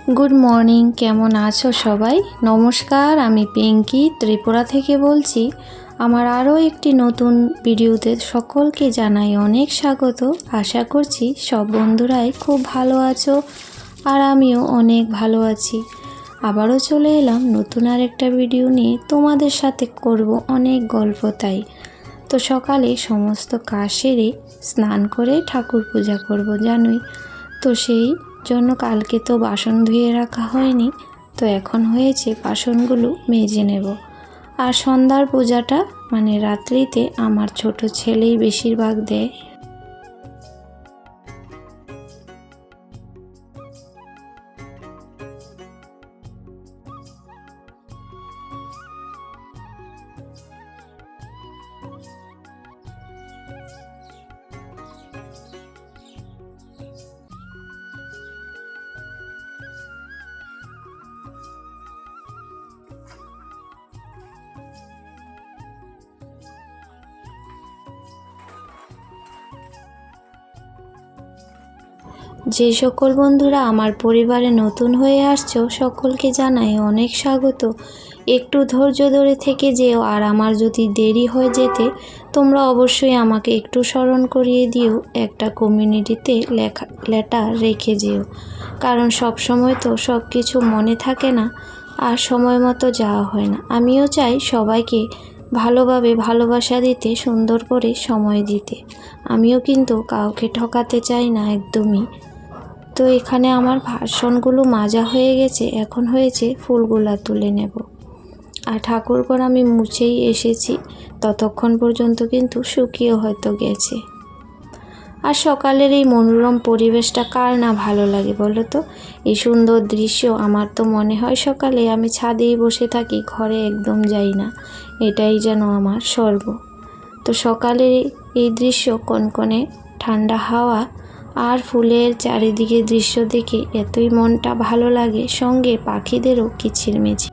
Good morning, কেমন আছো সবাই? নমস্কার, আমি পিঙ্কি ত্রিপুরা থেকে বলছি। আমার আরও একটি নতুন ভিডিওতে সকলকে জানাই অনেক স্বাগত। আশা করছি সব বন্ধুরাই খুব ভালো আছো আর আমিও অনেক ভালো আছি। আবারও চলে এলাম নতুন আর একটা ভিডিও নিয়ে, তোমাদের সাথে করব অনেক গল্প। তাই তো সকালে সমস্ত কাজ সেরে স্নান করে ঠাকুর পূজা করব জানোই তো, সেই জন্য কালকে তো বাসন ধুয়ে রাখা হয়নি, তো এখন হয়েছে বাসনগুলো মেজে নেব। আর সন্ধ্যার পূজাটা মানে রাত্রিতে আমার ছোট ছেলেই বেশিরভাগ দেয়। যে সকল বন্ধুরা আমার পরিবারে নতুন হয়ে আসছো সকলকে জানাই অনেক স্বাগত। একটু ধৈর্য ধরে থেকে যেও, আর আমার যদি দেরি হয়ে যেতে তোমরা অবশ্যই আমাকে একটু স্মরণ করিয়ে দিও, একটা কমিউনিটিতে লেটার রেখে যেও, কারণ সব সময় তো সব কিছু মনে থাকে না আর সময় মতো যাওয়া হয় না। আমিও চাই সবাইকে ভালোভাবে ভালোবাসা দিতে, সুন্দর করে সময় দিতে। আমিও কিন্তু কাউকে ঠকাতে চাই না একদমই। তো এখানে আমার বাসনগুলো মাজা হয়ে গেছে, এখন হয়েছে ফুলগুলা তুলে নেব। আর ঠাকুরঘর আমি মুছেই এসেছি, ততক্ষণ পর্যন্ত কিন্তু শুকিয়ে হয়তো গেছে। আর সকালের এই মনোরম পরিবেশটা কার না ভালো লাগে বলো তো? এই সুন্দর দৃশ্য, আমার তো মনে হয় সকালে আমি ছাদেই বসে থাকি, ঘরে একদম যাই না, এটাই যেন আমার স্বর্গ। তো সকালের এই দৃশ্য, কনকনে ঠান্ডা হাওয়া আর ফুলের চারিদিকে দৃশ্য দেখে এতই মনটা ভালো লাগে, সঙ্গে পাখিদেরও কিচিরমিচির।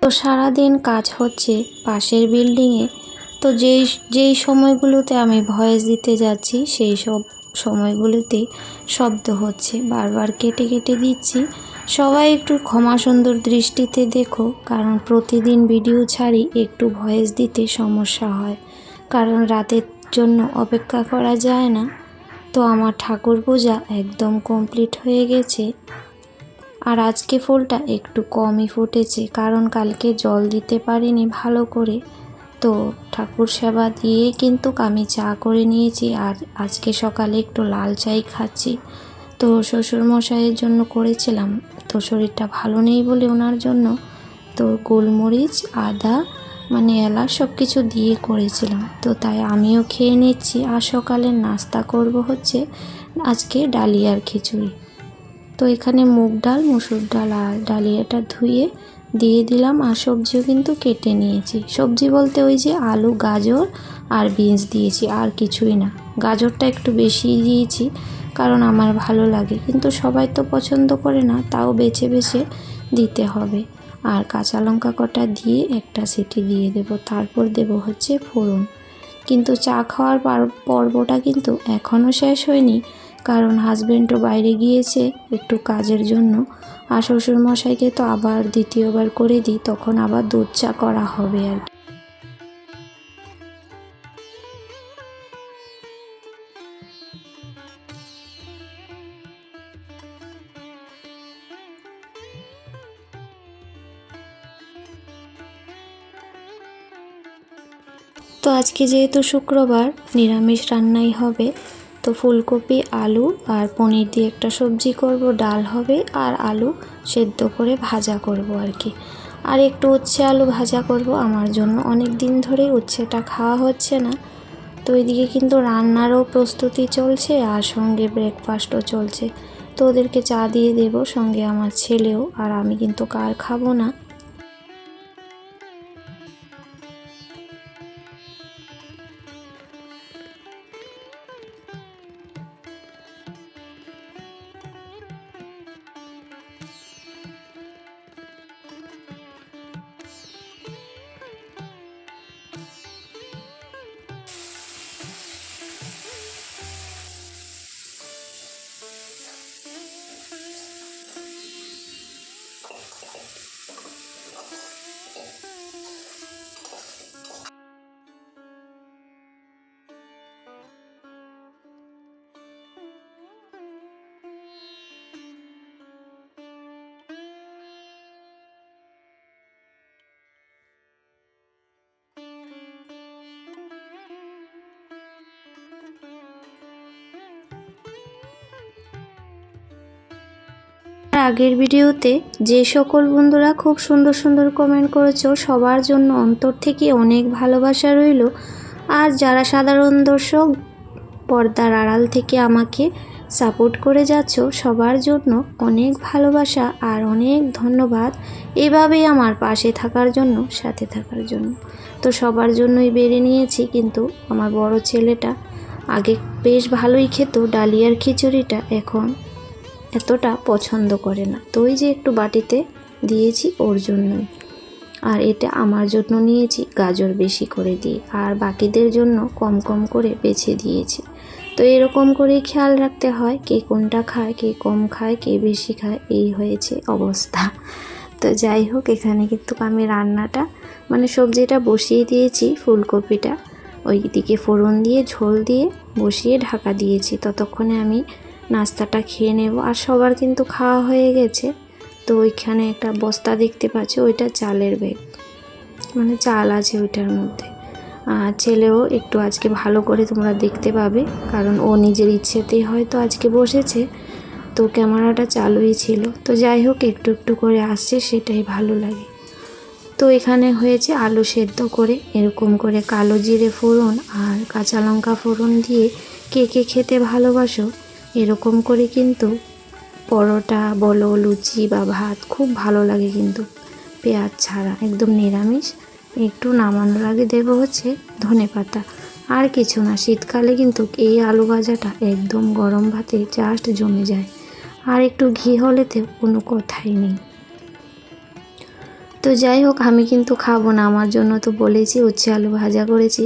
তো সারাদিন কাজ হচ্ছে পাশের বিল্ডিংয়ে। তো যেই সময়গুলোতে আমি ভয়েস দিতে যাচ্ছি সেই সব সময়গুলোতে শব্দ হচ্ছে, বারবার কেটে কেটে দিচ্ছি। সবাই একটু ক্ষমা সুন্দর দৃষ্টিতে দেখো, কারণ প্রতিদিন ভিডিও ছাড়ি, একটু ভয়েস দিতে সমস্যা হয়, কারণ রাতের জন্য অপেক্ষা করা যায় না। তো আমার ঠাকুর পূজা একদম কমপ্লিট হয়ে গেছে। আর আজকে ফুলটা একটু কমই ফুটেছে, কারণ কালকে জল দিতে পারিনি ভালো করে। তো ঠাকুর সেবা দিয়ে কিন্তু আমি চা করে নিয়েছি, আর আজকে সকালে একটু লাল চাই খাচ্ছি। তো শ্বশুরমশাইয়ের জন্য করেছিলাম, তো শরীরটা ভালো নেই বলে ওনার জন্য তো গোলমরিচ, আদা মানে এলাচ সব কিছু দিয়ে করেছিলাম, তো তাই আমিও খেয়ে নিচ্ছি। আর সকালের নাস্তা করব হচ্ছে আজকে ডালিয়ার খিচুড়ি। তো এখানে মুগ ডাল, মসুর ডাল আর ডালিয়াটা ধুয়ে দিয়ে দিলাম, আর সবজিও কিন্তু কেটে নিয়েছি। সবজি বলতে ওই যে আলু, গাজর আর বিনস দিয়েছি, আর কিছুই না। গাজরটা একটু বেশি দিয়েছি কারণ আমার ভালো লাগে, কিন্তু সবাই তো পছন্দ করে না, তাও বেছে বেছে দিতে হবে। আর কাঁচা লঙ্কা কটা দিয়ে একটা সিটি দিয়ে দেব, তারপর দেব হচ্ছে ফোড়ন। কিন্তু চা খাওয়ার পর্বটা কিন্তু এখনও শেষ হয়নি, কারণ হাজব্যান্ডও বাইরে গিয়েছে একটু কাজের জন্য। আর শ্বশুরমশাইকে তো আবার দ্বিতীয়বার করে দিই, তখন আবার দুধ চা করা হবে আর কি। তো আজকে যেহেতু শুক্রবার, নিরামিষ রান্নাই হবে। তো ফুলকপি, আলু আর পনির দিয়ে একটা সবজি করব, ডাল হবে আর আলু সেদ্ধ করে ভাজা করব আর কি। আর একটু উচ্ছে আলু ভাজা করব, আমার জন্য অনেক দিন ধরে উচ্ছেটা খাওয়া হচ্ছে না। তো এদিকে কিন্তু রান্নারও প্রস্তুতি চলছে আর সঙ্গে ব্রেকফাস্টও চলছে। তো ওদেরকে চা দিয়ে দেব, সঙ্গে আমার ছেলেও, আর আমি কিন্তু কার খাবো না। আগের ভিডিওতে যে সকল বন্ধুরা খুব সুন্দর সুন্দর কমেন্ট করেছো, সবার জন্য অন্তর থেকে অনেক ভালোবাসা রইল। আর যারা সাধারণ দর্শক পর্দার আড়াল থেকে আমাকে সাপোর্ট করে যাচ্ছ, সবার জন্য অনেক ভালোবাসা আর অনেক ধন্যবাদ এভাবেই আমার পাশে থাকার জন্য, সাথে থাকার জন্য। তো সবার জন্যই বেড়ে নিয়েছি, কিন্তু আমার বড় ছেলেটা আগে বেশ ভালোই খেত ডালিয়ার খিচুড়িটা, এখন এতটা পছন্দ করে না। তো ওই যে একটু বাটিতে দিয়েছি ওর জন্যই, আর এটা আমার জন্য নিয়েছি গাজর বেশি করে দিয়ে, আর বাকিদের জন্য কম কম করে বেছে দিয়েছি। তো এরকম করেই খেয়াল রাখতে হয়, কে কোনটা খায়, কে কম খায়, কে বেশি খায়, এই হয়েছে অবস্থা। তো যাই হোক, এখানে কিন্তু আমি রান্নাটা মানে সবজিটা বসিয়ে দিয়েছি, ফুলকপিটা ওই দিকে ফোড়ন দিয়ে ঝোল দিয়ে বসিয়ে ঢাকা দিয়েছি। ততক্ষণে আমি নাস্তাটা খেয়ে নেব। আর সবার কিন্তু খাওয়া হয়ে গেছে। তো ওইখানে একটা বস্তা দেখতে পাচ্ছি, ওইটা চালের ব্যাগ, মানে চাল আছে ওইটার মধ্যে। আর ছেলেও একটু আজকে ভালো করে তোমরা দেখতে পাবে, কারণ ও নিজের ইচ্ছেতেই হয়তো আজকে বসেছে, তো ক্যামেরাটা চালুই ছিল। তো যাই হোক, একটু একটু করে আসছে, সেটাই ভালো লাগে। তো এখানে হয়েছে আলু সেদ্ধ করে এরকম করে কালো জিরে ফোড়ন আর কাঁচা লঙ্কা ফোড়ন দিয়ে, কে কে খেতে ভালোবাসো এরকম করে কিন্তু পরোটা বলো, লুচি বা ভাত খুব ভালো লাগে কিন্তু পেঁয়াজ ছাড়া, একদম নিরামিষ। একটু নামানোর আগে দেবো হচ্ছে ধনেপাতা, আর কিছু না। শীতকালে কিন্তু এই আলু ভাজাটা একদম গরম ভাতে জাস্ট জমে যায়, আর একটু ঘি হলেতে কোনো কথাই নেই। তো যাই হোক, আমি কিন্তু খাবো না, আমার জন্য তো বলেছি উচ্ছে আলু ভাজা করেছি,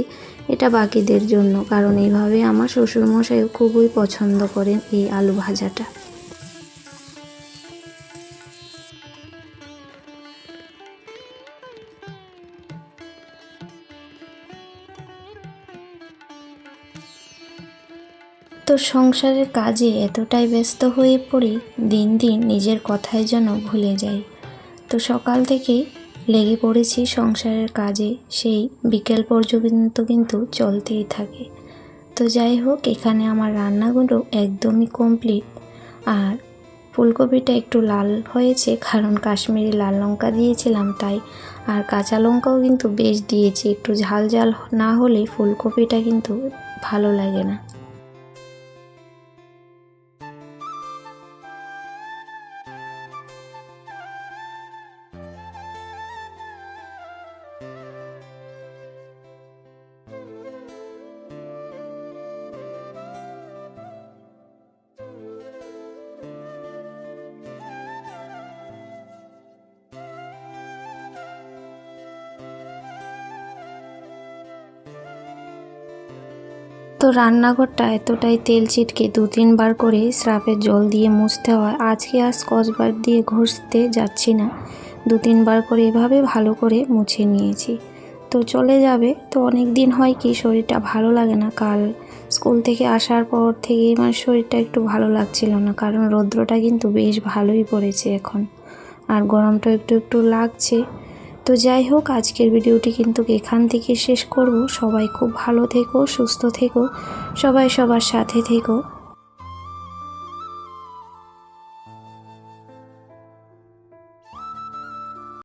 এটা বাকিদের জন্য, কারণ এইভাবে আমার শ্বশুরমশাইও খুবই পছন্দ করেন এই আলু ভাজাটা। তো সংসারের কাজে এতটাই ব্যস্ত হয়ে পড়ি, দিন দিন নিজের কথাই যেন ভুলে যাই। তো সকাল থেকেই লেগে পড়েছি সংসারের কাজে, সেই বিকেল পর্যন্ত কিন্তু চলতেই থাকে। তো যাই হোক, এখানে আমার রান্নাগুলো একদমই কমপ্লিট। আর ফুলকপিটা একটু লাল হয়েছে, কারণ কাশ্মীরি লাল লঙ্কা দিয়েছিলাম তাই। আর কাঁচা লঙ্কাও কিন্তু বেশ দিয়েছি, একটু ঝাল ঝাল না হলে ফুলকপিটা কিন্তু ভালো লাগে না। তো রান্নাঘরটা এতটাই তেল ছিটকে 2-3 বার করে স্রাফের জল দিয়ে মুছতে হয়। আজকে আর স্কচব্রাইট দিয়ে ঘষতে যাচ্ছি না, 2-3 বার করে এভাবে ভালো করে মুছে নিয়েছি। তো চলে যাবে। তো অনেক দিন হয় কি শরীরটা ভালো লাগে না, কাল স্কুল থেকে আসার পর থেকে আমার শরীরটা একটু ভালো লাগছিল না, কারণ রৌদ্রটা কিন্তু বেশ ভালোই পড়েছে এখন, আর গরমটা একটু একটু লাগছে। তো যাই হোক, আজকের ভিডিওটি কিন্তু এখান থেকে শেষ করব। সবাই খুব ভালো থেকো, সুস্থ থেকো, সবাই সবার সাথে থেকো।